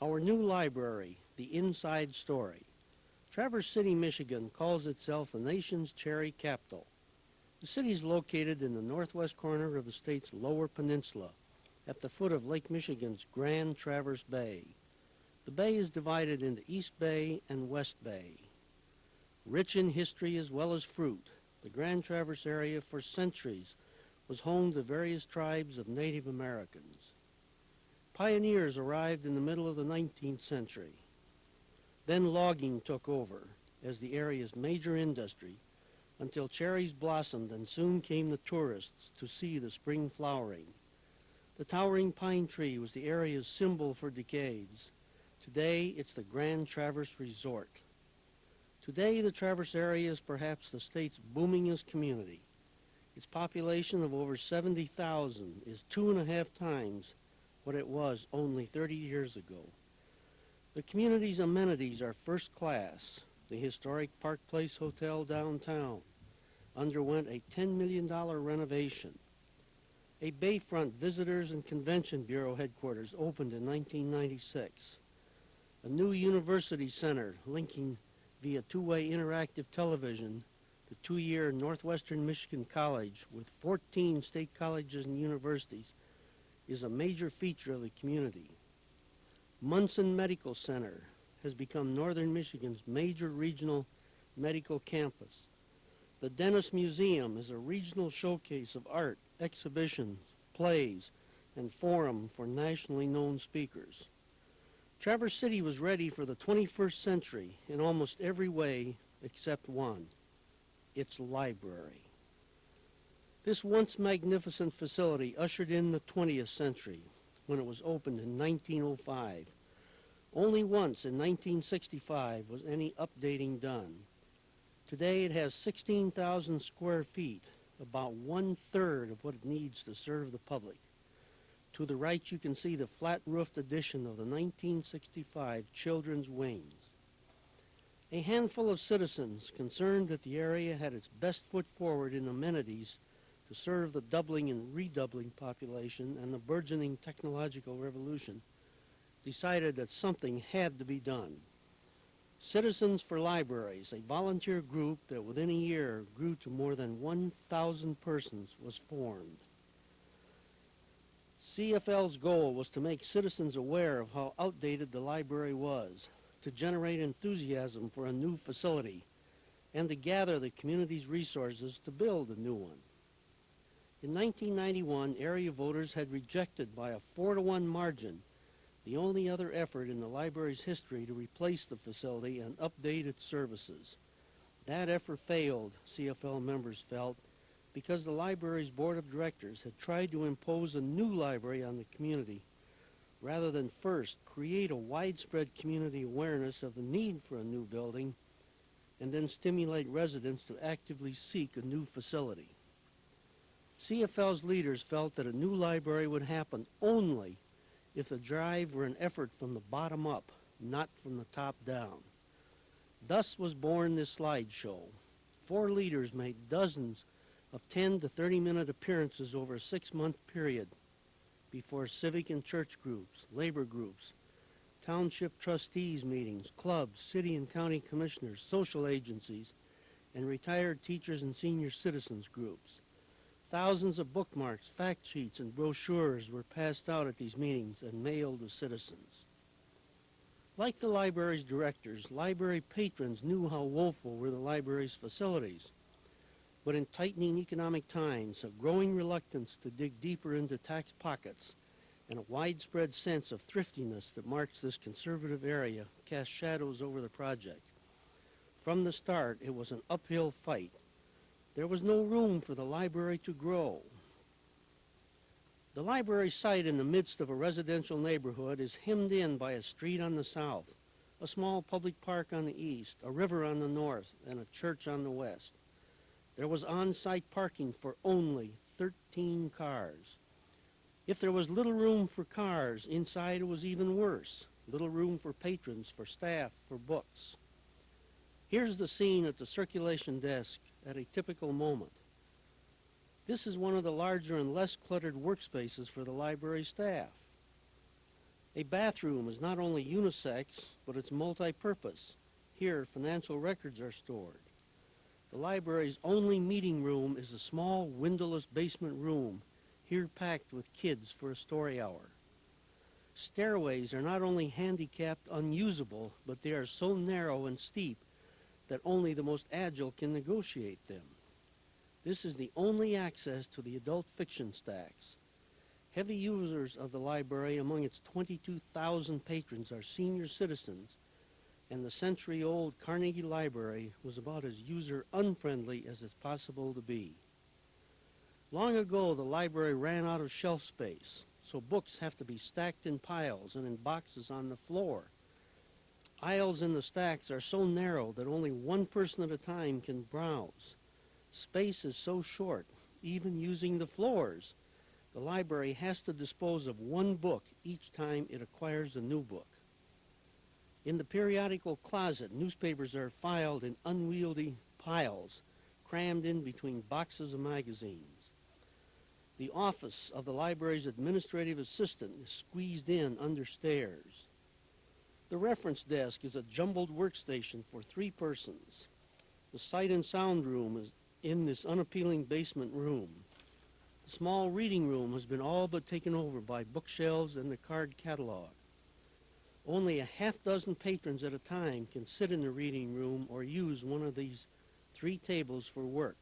Our new library, The Inside Story. Traverse City, Michigan calls itself the nation's cherry capital. The city is located in the northwest corner of the state's Lower Peninsula, at the foot of Lake Michigan's Grand Traverse Bay. The bay is divided into East Bay and West Bay. Rich in history as well as fruit, the Grand Traverse area for centuries was home to various tribes of Native Americans. Pioneers arrived in the middle of the 19th century. Then logging took over as the area's major industry until cherries blossomed and soon came the tourists to see the spring flowering. The towering pine tree was the area's symbol for decades. Today, it's the Grand Traverse Resort. Today, the Traverse area is perhaps the state's boomingest community. Its population of over 70,000 is 2.5 times what it was only 30 years ago. The community's amenities are first class. The historic Park Place Hotel downtown underwent a $10 million renovation. A Bayfront Visitors and Convention Bureau headquarters opened in 1996. A new university center linking via two-way interactive television the two-year Northwestern Michigan College with 14 state colleges and universities is a major feature of the community. Munson Medical Center has become Northern Michigan's major regional medical campus. The Dennis Museum is a regional showcase of art, exhibitions, plays, and forum for nationally known speakers. Traverse City was ready for the 21st century in almost every way except one, its library. This once magnificent facility ushered in the 20th century when it was opened in 1905. Only once in 1965 was any updating done. Today it has 16,000 square feet, about 1/3 of what it needs to serve the public. To the right you can see the flat-roofed addition of the 1965 children's wings. A handful of citizens concerned that the area had its best foot forward in amenities to serve the doubling and redoubling population and the burgeoning technological revolution, decided that something had to be done. Citizens for Libraries, a volunteer group that within a year grew to more than 1,000 persons, was formed. CFL's goal was to make citizens aware of how outdated the library was, to generate enthusiasm for a new facility, and to gather the community's resources to build a new one. In 1991, area voters had rejected by a 4-to-1 margin the only other effort in the library's history to replace the facility and update its services. That effort failed, CFL members felt, because the library's board of directors had tried to impose a new library on the community rather than first create a widespread community awareness of the need for a new building and then stimulate residents to actively seek a new facility. CFL's leaders felt that a new library would happen only if the drive were an effort from the bottom up, not from the top down. Thus was born this slideshow. 4 leaders made dozens of 10 to 30-minute appearances over a 6-month period before civic and church groups, labor groups, township trustees meetings, clubs, city and county commissioners, social agencies, and retired teachers and senior citizens groups. Thousands of bookmarks, fact sheets, and brochures were passed out at these meetings and mailed to citizens. Like the library's directors, library patrons knew how woeful were the library's facilities. But in tightening economic times, a growing reluctance to dig deeper into tax pockets and a widespread sense of thriftiness that marks this conservative area cast shadows over the project. From the start, it was an uphill fight. There was no room for the library to grow. The library site in the midst of a residential neighborhood is hemmed in by a street on the south, a small public park on the east, a river on the north, and a church on the west. There was on-site parking for only 13 cars. If there was little room for cars, inside it was even worse. Little room for patrons, for staff, for books. Here's the scene at the circulation desk at a typical moment. This is one of the larger and less cluttered workspaces for the library staff. A bathroom is not only unisex, but it's multi-purpose. Here, financial records are stored. The library's only meeting room is a small, windowless basement room, here packed with kids for a story hour. Stairways are not only handicapped unusable, but they are so narrow and steep that only the most agile can negotiate them. This is the only access to the adult fiction stacks. Heavy users of the library among its 22,000 patrons are senior citizens, and the century-old Carnegie Library was about as user-unfriendly as it's possible to be. Long ago, the library ran out of shelf space, so books have to be stacked in piles and in boxes on the floor. Aisles in the stacks are so narrow that only one person at a time can browse. Space is so short, even using the floors, the library has to dispose of one book each time it acquires a new book. In the periodical closet, newspapers are filed in unwieldy piles, crammed in between boxes of magazines. The office of the library's administrative assistant is squeezed in under stairs. The reference desk is a jumbled workstation for 3 persons. The sight and sound room is in this unappealing basement room. The small reading room has been all but taken over by bookshelves and the card catalog. Only a half-dozen patrons at a time can sit in the reading room or use one of these 3 tables for work.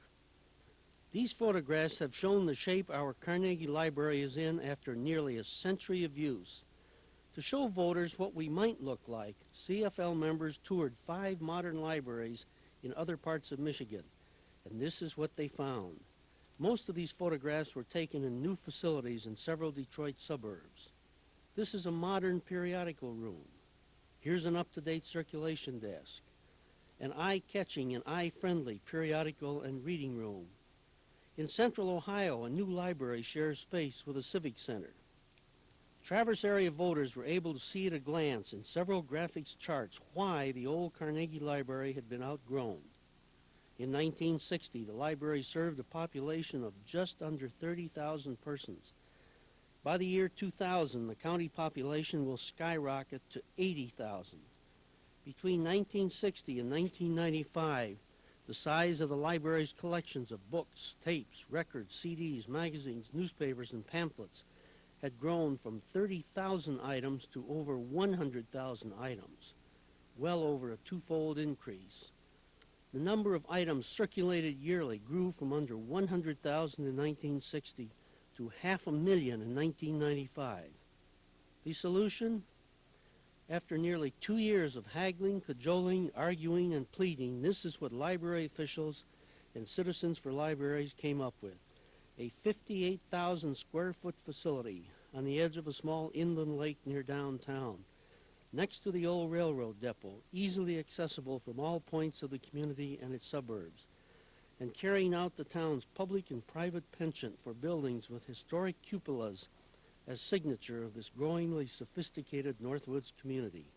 These photographs have shown the shape our Carnegie Library is in after nearly a century of use. To show voters what we might look like, CFL members toured 5 modern libraries in other parts of Michigan, and this is what they found. Most of these photographs were taken in new facilities in several Detroit suburbs. This is a modern periodical room. Here's an up-to-date circulation desk, an eye-catching and eye-friendly periodical and reading room. In Central Ohio, a new library shares space with a civic center. Traverse area voters were able to see at a glance in several graphics charts why the old Carnegie Library had been outgrown. In 1960, the library served a population of just under 30,000 persons. By the year 2000, the county population will skyrocket to 80,000. Between 1960 and 1995, the size of the library's collections of books, tapes, records, CDs, magazines, newspapers, and pamphlets had grown from 30,000 items to over 100,000 items, well over a 2-fold increase. The number of items circulated yearly grew from under 100,000 in 1960 to 500,000 in 1995. The solution? After nearly 2 years of haggling, cajoling, arguing, and pleading, this is what library officials and Citizens for Libraries came up with. A 58,000 square foot facility on the edge of a small inland lake near downtown, next to the old railroad depot, easily accessible from all points of the community and its suburbs, and carrying out the town's public and private penchant for buildings with historic cupolas as signature of this growingly sophisticated Northwoods community.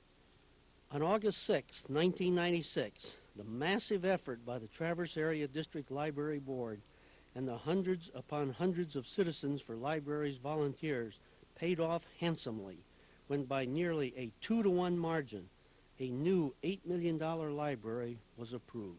On August 6, 1996, the massive effort by the Traverse Area District Library Board and the hundreds upon hundreds of Citizens for Libraries volunteers paid off handsomely when by nearly a 2-to-1 margin, a new $8 million library was approved.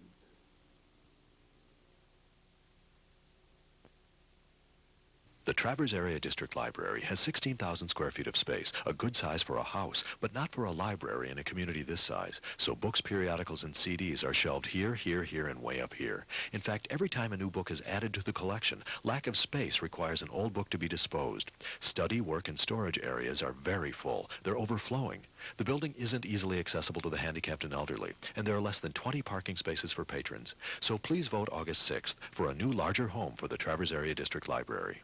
The Traverse Area District Library has 16,000 square feet of space, a good size for a house, but not for a library in a community this size. So books, periodicals, and CDs are shelved here, here, here, and way up here. In fact, every time a new book is added to the collection, lack of space requires an old book to be disposed. Study, work, and storage areas are very full. They're overflowing. The building isn't easily accessible to the handicapped and elderly, and there are less than 20 parking spaces for patrons. So please vote August 6th for a new, larger home for the Traverse Area District Library.